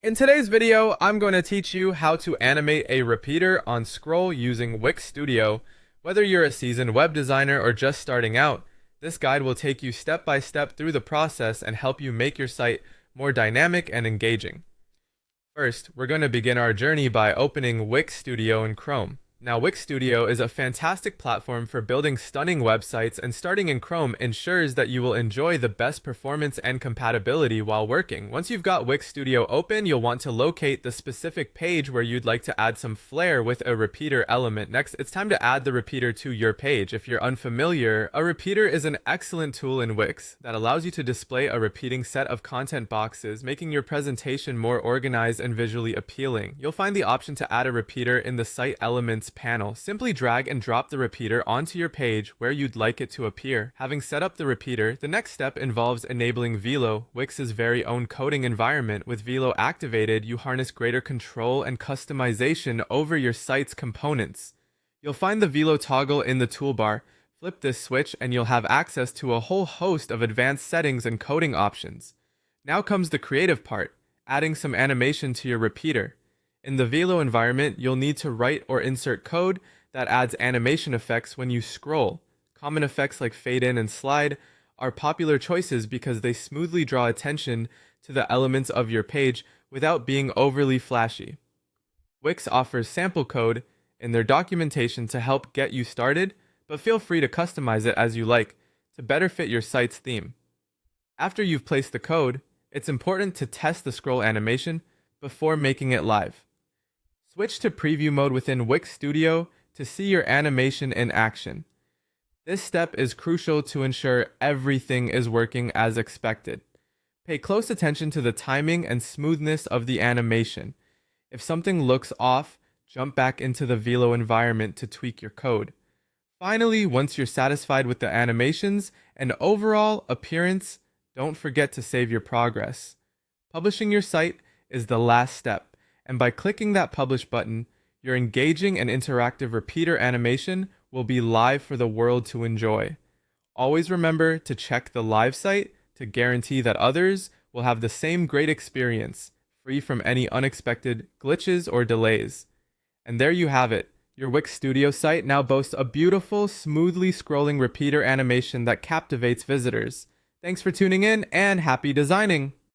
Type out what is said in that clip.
In today's video, I'm going to teach you how to animate a repeater on scroll using Wix Studio. Whether you're a seasoned web designer or just starting out, this guide will take you step by step through the process and help you make your site more dynamic and engaging. First, we're going to begin our journey by opening Wix Studio in Chrome. Now, Wix Studio is a fantastic platform for building stunning websites, and starting in Chrome ensures that you will enjoy the best performance and compatibility while working. Once you've got Wix Studio open, you'll want to locate the specific page where you'd like to add some flair with a repeater element. Next, it's time to add the repeater to your page. If you're unfamiliar, a repeater is an excellent tool in Wix that allows you to display a repeating set of content boxes, making your presentation more organized and visually appealing. You'll find the option to add a repeater in the Site Elements panel. Simply drag and drop the repeater onto your page where you'd like it to appear. Having set up the repeater, the next step involves enabling Velo, Wix's very own coding environment. With Velo activated, you harness greater control and customization over your site's components. You'll find the Velo toggle in the toolbar. Flip this switch and you'll have access to a whole host of advanced settings and coding options. Now comes the creative part, adding some animation to your repeater. In the Velo environment, you'll need to write or insert code that adds animation effects when you scroll. Common effects like fade in and slide are popular choices because they smoothly draw attention to the elements of your page without being overly flashy. Wix offers sample code in their documentation to help get you started, but feel free to customize it as you like to better fit your site's theme. After you've placed the code, it's important to test the scroll animation before making it live. Switch to preview mode within Wix Studio to see your animation in action. This step is crucial to ensure everything is working as expected. Pay close attention to the timing and smoothness of the animation. If something looks off, jump back into the Velo environment to tweak your code. Finally, once you're satisfied with the animations and overall appearance, don't forget to save your progress. Publishing your site is the last step. And by clicking that publish button, your engaging and interactive repeater animation will be live for the world to enjoy. Always remember to check the live site to guarantee that others will have the same great experience, free from any unexpected glitches or delays. And there you have it. Your Wix Studio site now boasts a beautiful, smoothly scrolling repeater animation that captivates visitors. Thanks for tuning in and happy designing!